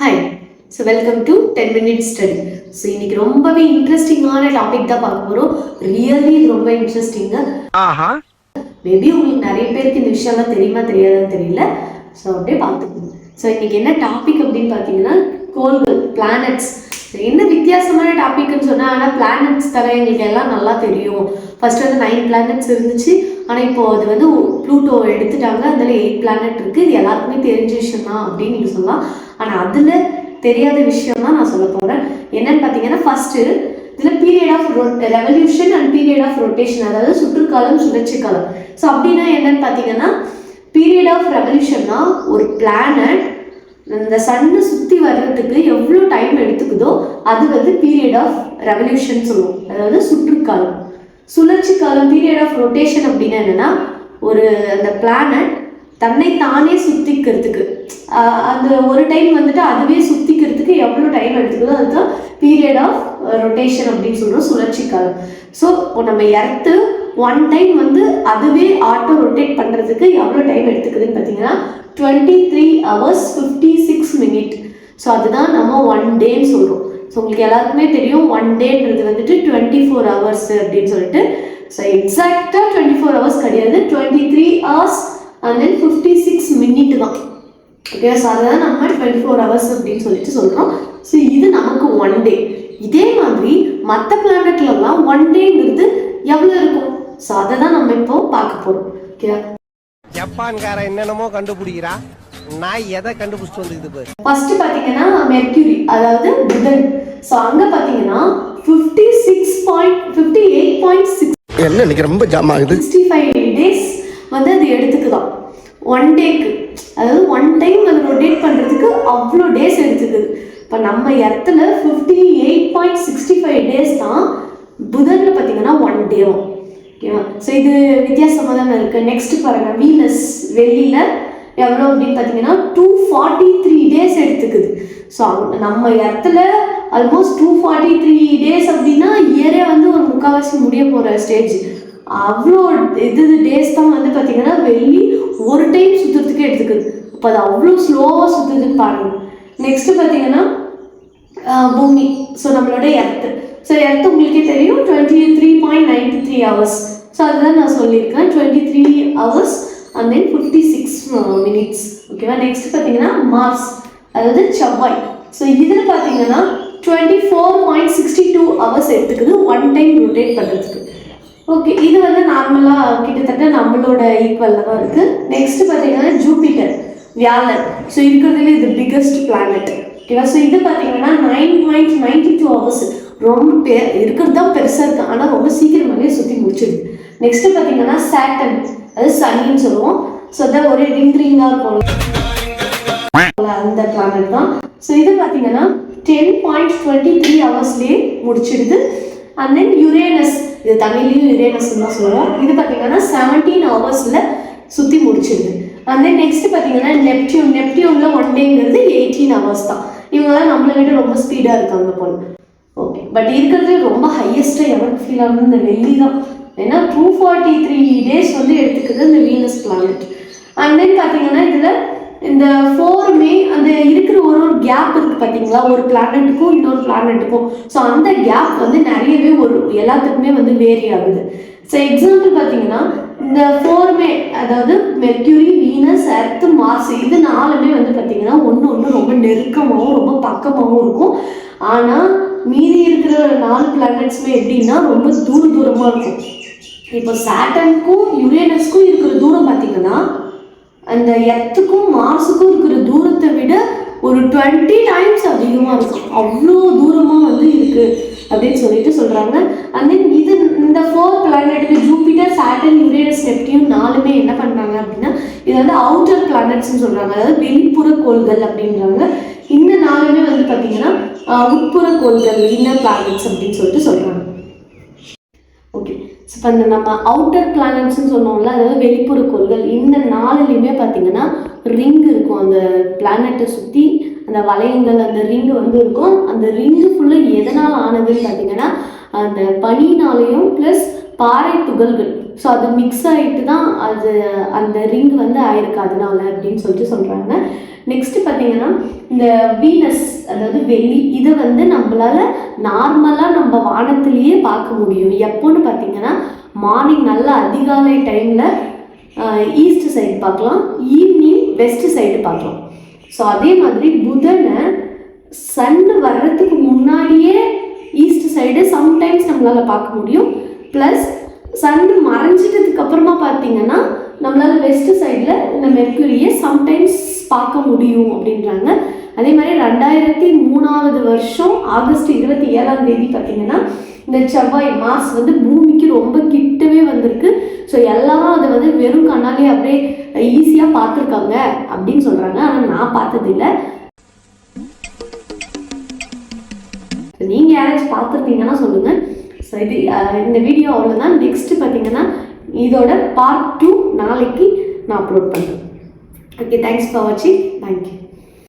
Hi, so welcome to 10 minutes study. So இன்னைக்கு ரொம்பவே இன்ட்ரெஸ்டிங்கான டாபிக் தான் பார்க்க போகிறோம். ரியலி இது ரொம்ப இன்ட்ரெஸ்டிங்காக. மேபி உங்களுக்கு நிறைய பேருக்கு இந்த விஷயம்லாம் தெரியுமா தெரியாதான்னு தெரியல. ஸோ அப்படியே பார்த்துக்கோங்க. ஸோ இன்னைக்கு என்ன டாபிக் அப்படின்னு பார்த்தீங்கன்னா கோள்கள், பிளானட்ஸ். என்ன வித்தியாசமான டாபிக்னு சொன்னால், ஆனால் பிளானட்ஸ் தர எங்களுக்கு எல்லாம் நல்லா தெரியும். ஃபர்ஸ்ட் வந்து 9 பிளானட்ஸ் இருந்துச்சு, ஆனால் இப்போது அது வந்து ப்ளூட்டோ எடுத்துட்டாங்க. அதில் 8 பிளானட் இருக்குது. இது எல்லாருக்குமே தெரிஞ்ச விஷயம் தான் அப்படின்னு நீங்கள் சொல்லலாம். ஆனால் அதில் தெரியாத விஷயம் தான் நான் சொல்ல போகிறேன். என்னன்னு பார்த்தீங்கன்னா, ஃபஸ்ட்டு இதில் period of revolution and period of rotation, அதாவது சுற்றுக்காலம் சுழற்சி காலம். ஸோ அப்படின்னா என்னன்னு பார்த்தீங்கன்னா, பீரியட் ஆஃப் ரெவல்யூஷன்னா ஒரு பிளானட் இந்த சன்னு சுற்றி வர்றதுக்கு எவ்வளோ டைம் எடுத்துக்குதோ அது வந்து பீரியட் ஆஃப் ரெவல்யூஷன் சொல்லுவோம், அதாவது சுற்றுக்காலம். சுழற்சி காலம் பீரியட் ஆஃப் ரொட்டேஷன் அப்படின்னா என்னென்னா, ஒரு அந்த பிளானட் தன்னை தானே சுற்றிக்கிறதுக்கு அந்த ஒரு டைம் வந்துட்டு அதுவே சுற்றிக்கிறதுக்கு எவ்வளோ டைம் எடுத்துக்குதோ அதுதான் பீரியட் ஆஃப் ரொட்டேஷன் அப்படின்னு சொல்கிறோம், சுழற்சி காலம். ஸோ இப்போ நம்ம எர்த்து ஒன் டைம் வந்து அதுவே ஆட்டோ ரொட்டேட் பண்ணுறதுக்கு எவ்வளோ டைம் எடுத்துக்குதுன்னு பார்த்தீங்கன்னா 23 hours 56 minutes. ஸோ அதுதான் நம்ம 1 டேன்னு சொல்கிறோம். ஸோ உங்களுக்கு எல்லாருக்குமே தெரியும் 1 டேன்றது வந்துட்டு 24 hours அப்படின்னு சொல்லிட்டு. ஸோ எக்ஸாக்டாக 24 hours கிடையாது, 23 hours and then 56 minutes தான். ஓகே, ஸோ அதுதான் நம்ம 24 hours அப்படின்னு சொல்லிட்டு சொல்கிறோம். ஸோ இது நமக்கு 1 டே. இதே மாதிரி மற்ற பிளானட்லலாம் 1 டேங்கிறது எவ்வளோ இருக்கும்? ஸோ அதை தான் நம்ம இப்போ பார்க்க போகிறோம். ஓகே, ஜப்பான்கார என்னென்னமோ கண்டுபிடிக்கிறா, நான் எதை கண்டுபிடிச்சிட்டு வந்துக்குது. ஃபர்ஸ்ட் பாத்தீங்கன்னா மெர்க்யூரி, அதாவது புதன். ஸோ அங்க பாத்தீங்கன்னா 58.6 என்ன இன்னைக்கு ரொம்ப ஜாம் ஆகுது. 65 days வந்து அது எடுத்துக்குதான் 1 டேக்கு. அதாவது 1 டைம் அது ரொட்டேட் பண்றதுக்கு அவ்வளோ டேஸ் எடுத்துக்குது. இப்போ நம்ம இடத்துல 58.65 days தான், புதன்ல பாத்தீங்கன்னா 1 டேவும். ஓகேவா? ஸோ இது வித்தியாசமாக தானே இருக்குது. நெக்ஸ்ட் பாருங்க, வீனஸ், வெள்ளியில் எவ்வளோ அப்படின்னு பார்த்தீங்கன்னா 243 days எடுத்துக்குது. ஸோ நம்ம இடத்துல ஆல்மோஸ்ட் 243 days அப்படின்னா இயரே வந்து ஒரு முக்கால்வாசி முடிய போகிற ஸ்டேஜ். அவ்வளோ டேஸ் தான் வந்து பார்த்தீங்கன்னா வெள்ளி ஒரு டைம் சுற்றுறதுக்கே எடுத்துக்குது. அப்போ அது அவ்வளோ ஸ்லோவாக சுற்றுதுன்னு பாருங்கள். நெக்ஸ்ட்டு பார்த்தீங்கன்னா பூமி. ஸோ நம்மளோட எர்த்து. ஸோ எர்த்து உங்களுக்கே தெரியும் 23.93 hours. ஸோ அதுதான் நான் சொல்லியிருக்கேன், 23 hours and then 56 minutes. ஓகேவா? நெக்ஸ்ட் பார்த்தீங்கன்னா மார்ஸ், அதாவது செவ்வாய். ஸோ இதில் பார்த்தீங்கன்னா 24.62 hours எடுத்துக்குது 1 டைம் ரொட்டேட் பண்ணுறதுக்கு. ஓகே, இது வந்து நார்மலாக கிட்டத்தட்ட நம்மளோட ஈக்குவலில் தான் இருக்குது. நெக்ஸ்ட் பார்த்தீங்கன்னா ஜூபிட்டர், வியாழன். ஸோ இருக்கிறதுலே இது பிக்கஸ்ட் பிளானட். ஓகேவா? ஸோ இது பார்த்தீங்கன்னா 9.92 hours. ரொம்ப இருக்கிறது தான் பெருசாக இருக்குது, ஆனால் ரொம்ப சீக்கிரமாகவே சுற்றி முடிச்சிடுது. நெக்ஸ்ட்டு பார்த்தீங்கன்னா சாட்டர்ன், அது சனின்னு சொல்லுவோம். ஸோ அதான் ஒரே ரிங்காக இருக்கும், அந்த பிளானட் தான். ஸோ இது பார்த்தீங்கன்னா 10.23 hours-லேயே முடிச்சிடுது. அண்ட் தென் யுரேனஸ், இது தமிழ்லையும் யுரேனஸ்ன்னு தான் சொல்லுவோம். இது பார்த்தீங்கன்னா 17 hours-ல சுற்றி முடிச்சிடுது. அண்ட் தென் நெக்ஸ்ட் பார்த்தீங்கன்னா நெப்டியூனில் 1 டேங்கிறது 18 hours தான். இவங்கெல்லாம் நம்மளை விட ரொம்ப ஸ்பீடாக இருக்காங்க போல. ஓகே, பட் இருக்கிறது ரொம்ப ஹையஸ்ட்டாக எவருக்கு ஃபீல் ஆகுது இந்த வெள்ளி தான். ஏன்னா 243 days வந்து எடுத்துக்குது இந்த வீனஸ் பிளானட். அண்ட் தென் பார்த்தீங்கன்னா இதில் இந்த 4மே அந்த இருக்கிற ஒரு கேப் இருக்குது பார்த்தீங்களா, ஒரு பிளானட்டுக்கும் இன்னொரு பிளானட்டுக்கும். ஸோ அந்த கேப் வந்து நிறையவே எல்லாத்துக்குமே வந்து வேரி ஆகுது. ஸோ எக்ஸாம்பிள் பார்த்தீங்கன்னா இந்த 4மே, அதாவது மெர்க்யூரி, வீனஸ், எர்த்து, மார்ஸ், இது 4மே வந்து பார்த்தீங்கன்னா ஒன்று ரொம்ப நெருக்கமாகவும் ரொம்ப பக்கமாகவும் இருக்கும். ஆனால் மீதி இருக்கிற 4 பிளானட்ஸுமே எப்படின்னா ரொம்ப தூரமாக இருக்கும். இப்போ சாட்டர்னுக்கும் யுரேனஸ்க்கும் இருக்கிற தூரம் பார்த்தீங்கன்னா அந்த எர்த்துக்கும் மார்ஸுக்கும் இருக்கிற தூரத்தை விட ஒரு 20 times அதிகமாக இருக்கும். அவ்வளோ தூரமாக வந்து இருக்குது அப்படின்னு சொல்லிட்டு சொல்கிறாங்க. அண்ட் தென் இது இந்த 4 பிளானட்டுக்கு ஜூபிட்டர், சாட்டர்ன், யுரேனஸ், நெப்டியூன் 4மே என்ன பண்ணுறாங்க அப்படின்னா இது வந்து அவுட்டர் பிளானட்ஸ்ன்னு சொல்கிறாங்க, அதாவது வெளிப்புற கோள்கள் அப்படின்றாங்க. இந்த 4மே வந்து பார்த்தீங்கன்னா உட்புற கோள்கள், இன்னர் பிளானட்ஸ் அப்படின்னு சொல்லிட்டு சொல்கிறாங்க. ஓகே, ஸோ இப்போ இந்த நம்ம அவுட்டர் பிளானட்ஸ்ன்னு சொன்னோம்ல, அதாவது வெளிப்புற கோள்கள், இந்த 4லையுமே பார்த்தீங்கன்னா ரிங் இருக்கும். அந்த பிளானட்டை சுற்றி அந்த வளையங்கள், அந்த ரிங்கு வந்து இருக்கும். அந்த ரிங்கு ஃபுல்லாக எதனால் ஆனதுன்னு பார்த்தீங்கன்னா அந்த பனினாலையும் ப்ளஸ் பாறை துகள்கள், ஸோ அது மிக்ஸ் ஆகிட்டு தான் அது அந்த ரிங் வந்து ஆயிருக்கு அதனால அப்படின்னு சொல்லிட்டு சொல்கிறாங்க. நெக்ஸ்ட்டு பார்த்தீங்கன்னா இந்த வீனஸ், அதாவது வெள்ளி, இதை வந்து நம்மளால் நார்மலாக நம்ம வானத்திலேயே பார்க்க முடியும். எப்போன்னு பார்த்தீங்கன்னா மார்னிங் நல்லா அதிகாலை டைமில் ஈஸ்ட் சைடு பார்க்கலாம், ஈவினிங் வெஸ்ட் சைடு பார்க்கலாம். ஸோ அதே மாதிரி புதனை சன் வர்றதுக்கு முன்னாடியே ஈஸ்ட் சைடு சம்டைம்ஸ் நம்மளால் பார்க்க முடியும். ப்ளஸ் சன் மறைஞ்சிட்டதுக்கு அப்புறமா பார்த்தீங்கன்னா நம்மளால் வெஸ்ட் சைடில் இந்த மெர்க்குரியை சம்டைம்ஸ் பார்க்க முடியும் அப்படின்றாங்க. அதே மாதிரி 2003 வருஷம் ஆகஸ்ட் 27 பார்த்தீங்கன்னா இந்த செவ்வாய் மார்ஸ் வந்து பூமிக்கு ரொம்ப கிட்டவே வந்திருக்கு. ஸோ எல்லாரும் அதை வந்து வெறும் கண்ணாலே அப்படியே ஈஸியாக பார்த்துருக்காங்க அப்படின்னு சொல்கிறாங்க. ஆனால் நான் பார்த்ததில்லை. நீங்கள் யாராச்சும் பார்த்துருந்தீங்கன்னா சொல்லுங்கள். ஸோ இது இந்த வீடியோ அவ்வளோதான். நெக்ஸ்ட்டு பார்த்தீங்கன்னா இதோட பார்ட் 2 நாளைக்கு நான் அப்லோட் பண்ணுறேன். ஓகே, தேங்க்ஸ் ஃபார் வாட்சிங். தேங்க்யூ.